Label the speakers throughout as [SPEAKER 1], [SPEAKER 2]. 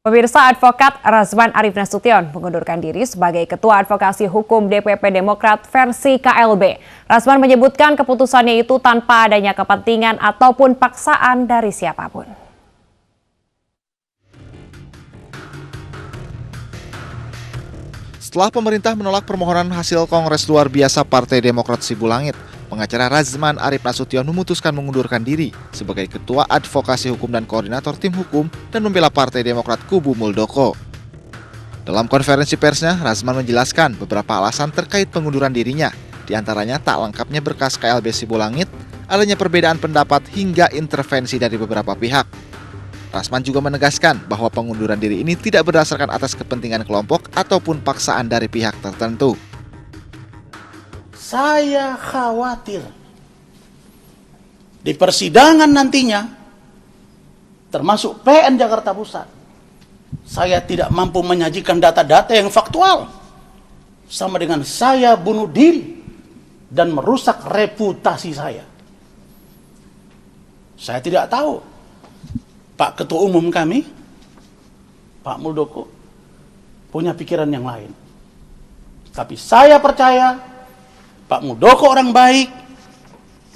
[SPEAKER 1] Pemirsa, Advokat Razman Arif Nasution mengundurkan diri sebagai Ketua Advokasi Hukum DPP Demokrat versi KLB. Razman menyebutkan keputusannya itu tanpa adanya kepentingan ataupun paksaan dari siapapun.
[SPEAKER 2] Setelah pemerintah menolak permohonan hasil Kongres Luar Biasa Partai Demokrat Sibulangit, pengacara Razman Arif Nasution memutuskan mengundurkan diri sebagai Ketua Advokasi Hukum dan Koordinator Tim Hukum dan Membela Partai Demokrat Kubu Muldoko. Dalam konferensi persnya, Razman menjelaskan beberapa alasan terkait pengunduran dirinya, diantaranya tak lengkapnya berkas KLB Sibulangit, adanya perbedaan pendapat hingga intervensi dari beberapa pihak. Razman juga menegaskan bahwa pengunduran diri ini tidak berdasarkan atas kepentingan kelompok ataupun paksaan dari pihak tertentu.
[SPEAKER 3] Saya khawatir di persidangan nantinya, termasuk PN Jakarta Pusat, saya tidak mampu menyajikan data-data yang faktual, sama dengan saya bunuh diri dan merusak reputasi saya. Saya tidak tahu Pak Ketua Umum kami, Pak Muldoko, punya pikiran yang lain. Tapi saya percaya Pak Muldoko orang baik,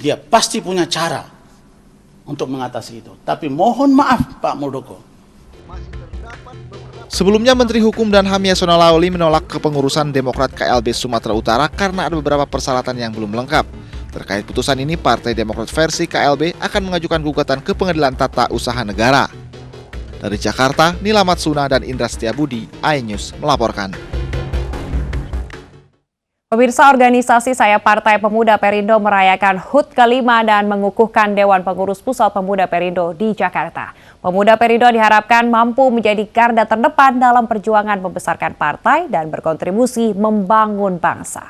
[SPEAKER 3] dia pasti punya cara untuk mengatasi itu. Tapi mohon maaf Pak Muldoko.
[SPEAKER 2] Sebelumnya, Menteri Hukum dan HAM Yasona Lawli menolak kepengurusan Demokrat KLB Sumatera Utara karena ada beberapa persyaratan yang belum lengkap. Terkait putusan ini, Partai Demokrat versi KLB akan mengajukan gugatan ke Pengadilan Tata Usaha Negara. Dari Jakarta, Nila Matsuna dan Indra Setiabudi, iNews melaporkan.
[SPEAKER 1] Pemirsa, organisasi Saya Partai Pemuda Perindo merayakan HUT kelima dan mengukuhkan Dewan Pengurus Pusat Pemuda Perindo di Jakarta. Pemuda Perindo diharapkan mampu menjadi garda terdepan dalam perjuangan membesarkan partai dan berkontribusi membangun bangsa.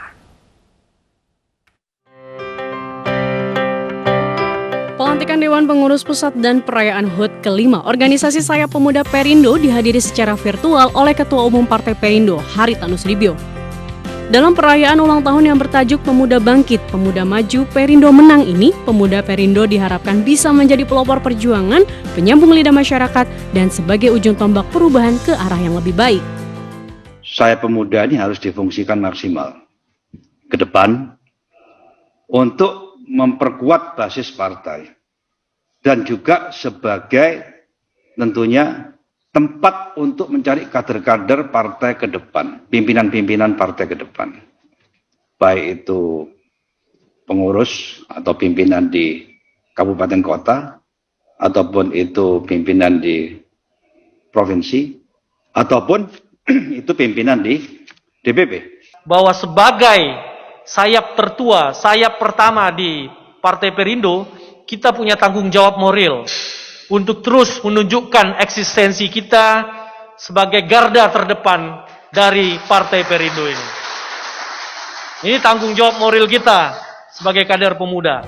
[SPEAKER 4] Pelantikan Dewan Pengurus Pusat dan perayaan HUT kelima organisasi Saya Pemuda Perindo dihadiri secara virtual oleh Ketua Umum Partai Perindo, Haritanu Sudibyo. Dalam perayaan ulang tahun yang bertajuk Pemuda Bangkit, Pemuda Maju, Perindo Menang ini, Pemuda Perindo diharapkan bisa menjadi pelopor perjuangan, penyambung lidah masyarakat, dan sebagai ujung tombak perubahan ke arah yang lebih baik.
[SPEAKER 5] Saya Pemuda ini harus difungsikan maksimal ke depan untuk memperkuat basis partai dan juga sebagai tentunya tempat untuk mencari kader-kader partai ke depan, pimpinan-pimpinan partai ke depan, baik itu pengurus atau pimpinan di kabupaten kota ataupun itu pimpinan di provinsi ataupun itu pimpinan di DPP.
[SPEAKER 6] Bahwa sebagai sayap tertua, sayap pertama di Partai Perindo, kita punya tanggung jawab moral untuk terus menunjukkan eksistensi kita sebagai garda terdepan dari Partai Perindo ini. Ini tanggung jawab moral kita sebagai kader pemuda.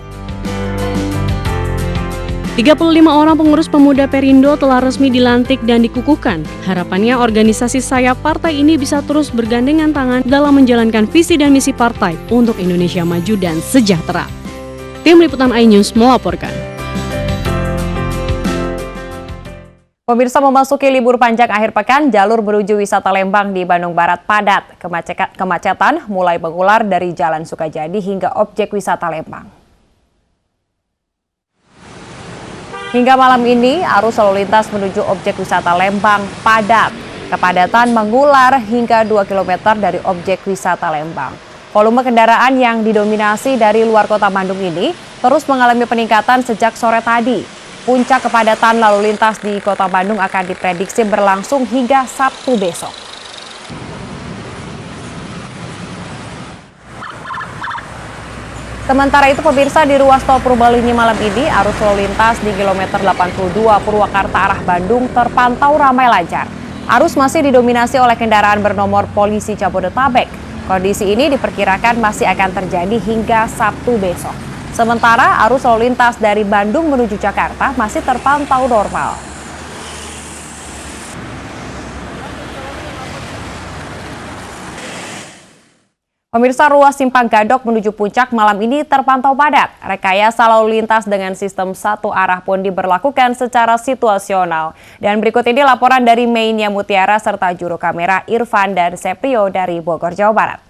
[SPEAKER 4] 35 orang pengurus pemuda Perindo telah resmi dilantik dan dikukuhkan. Harapannya organisasi sayap partai ini bisa terus bergandengan tangan dalam menjalankan visi dan misi partai untuk Indonesia maju dan sejahtera. Tim Liputan iNews melaporkan.
[SPEAKER 1] Pemirsa, memasuki libur panjang akhir pekan, jalur menuju wisata Lembang di Bandung Barat padat. Kemacetan mulai mengular dari Jalan Sukajadi hingga objek wisata Lembang. Hingga malam ini, arus lalu lintas menuju objek wisata Lembang padat. Kepadatan mengular hingga 2 km dari objek wisata Lembang. Volume kendaraan yang didominasi dari luar kota Bandung ini terus mengalami peningkatan sejak sore tadi. Puncak kepadatan lalu lintas di kota Bandung akan diprediksi berlangsung hingga Sabtu besok. Sementara itu, pemirsa, di ruas tol Purbalingga malam ini, arus lalu lintas di kilometer 82 Purwakarta arah Bandung terpantau ramai lancar. Arus masih didominasi oleh kendaraan bernomor polisi Jabodetabek. Kondisi ini diperkirakan masih akan terjadi hingga Sabtu besok. Sementara arus lalu lintas dari Bandung menuju Jakarta masih terpantau normal. Pemirsa, ruas Simpang Gadok menuju Puncak malam ini terpantau padat. Rekayasa lalu lintas dengan sistem satu arah pun diberlakukan secara situasional. Dan berikut ini laporan dari Mainnya Mutiara serta juru kamera Irfan dan Seprio dari Bogor, Jawa Barat.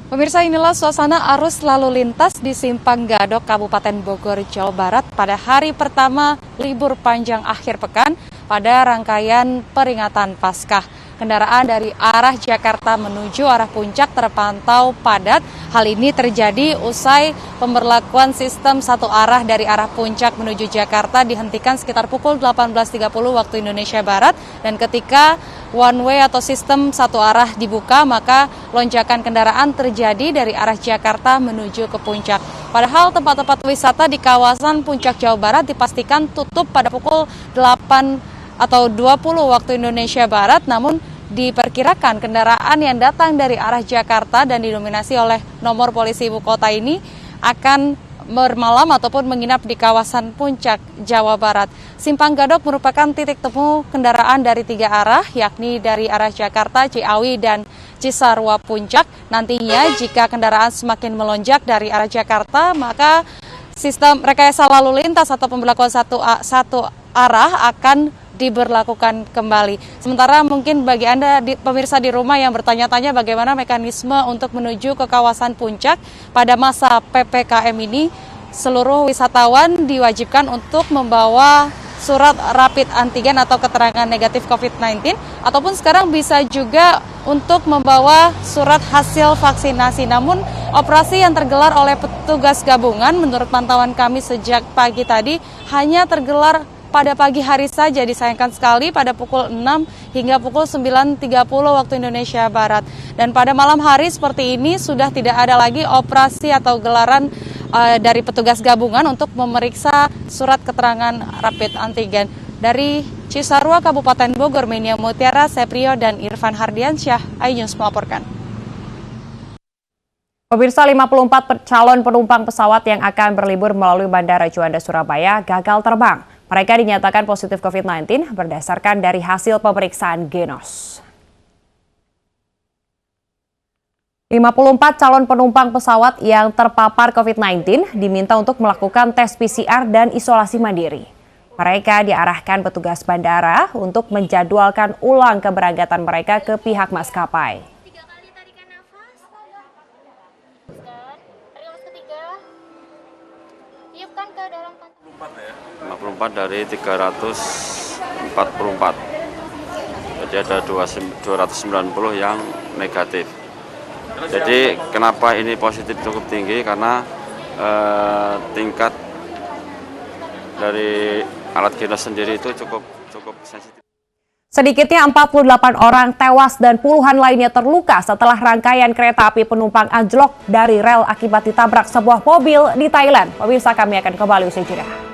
[SPEAKER 7] Pemirsa, inilah suasana arus lalu lintas di Simpang Gadok, Kabupaten Bogor, Jawa Barat pada hari pertama libur panjang akhir pekan pada rangkaian peringatan Paskah. Kendaraan dari arah Jakarta menuju arah Puncak terpantau padat. Hal ini terjadi usai pemberlakuan sistem satu arah dari arah Puncak menuju Jakarta dihentikan sekitar pukul 18.30 waktu Indonesia Barat. Dan ketika one way atau sistem satu arah dibuka, maka lonjakan kendaraan terjadi dari arah Jakarta menuju ke Puncak. Padahal tempat-tempat wisata di kawasan Puncak Jawa Barat dipastikan tutup pada pukul 8 atau 20 waktu Indonesia Barat, namun diperkirakan kendaraan yang datang dari arah Jakarta dan didominasi oleh nomor polisi ibu kota ini akan bermalam ataupun menginap di kawasan Puncak, Jawa Barat. Simpang Gadok merupakan titik temu kendaraan dari tiga arah, yakni dari arah Jakarta, Ciawi, dan Cisarua Puncak. Nantinya jika kendaraan semakin melonjak dari arah Jakarta, maka sistem rekayasa lalu lintas atau pemberlakuan satu arah akan diberlakukan kembali. Sementara mungkin bagi Anda pemirsa di rumah yang bertanya-tanya bagaimana mekanisme untuk menuju ke kawasan Puncak pada masa PPKM ini, seluruh wisatawan diwajibkan untuk membawa surat rapid antigen atau keterangan negatif COVID-19, ataupun sekarang bisa juga untuk membawa surat hasil vaksinasi. Namun operasi yang tergelar oleh petugas gabungan menurut pantauan kami sejak pagi tadi hanya tergelar pada pagi hari saja, disayangkan sekali pada pukul 6 hingga pukul 9.30 waktu Indonesia Barat. Dan pada malam hari seperti ini sudah tidak ada lagi operasi atau gelaran dari petugas gabungan untuk memeriksa surat keterangan rapid antigen. Dari Cisarua, Kabupaten Bogor, Mainnya Mutiara, Seprio, dan Irfan Hardiansyah, iNews melaporkan.
[SPEAKER 1] Pemirsa, 54 calon penumpang pesawat yang akan berlibur melalui Bandara Juanda Surabaya gagal terbang. Mereka dinyatakan positif COVID-19 berdasarkan dari hasil pemeriksaan Genos. 54 calon penumpang pesawat yang terpapar COVID-19 diminta untuk melakukan tes PCR dan isolasi mandiri. Mereka diarahkan petugas bandara untuk menjadwalkan ulang keberangkatan mereka ke pihak maskapai.
[SPEAKER 8] 54 dari 344, jadi ada 290 yang negatif. Jadi kenapa ini positif cukup tinggi, karena tingkat dari alat Genos sendiri itu cukup sensitif.
[SPEAKER 1] Sedikitnya 48 orang tewas dan puluhan lainnya terluka setelah rangkaian kereta api penumpang anjlok dari rel akibat ditabrak sebuah mobil di Thailand. Pemirsa, kami akan kembali usai jeda.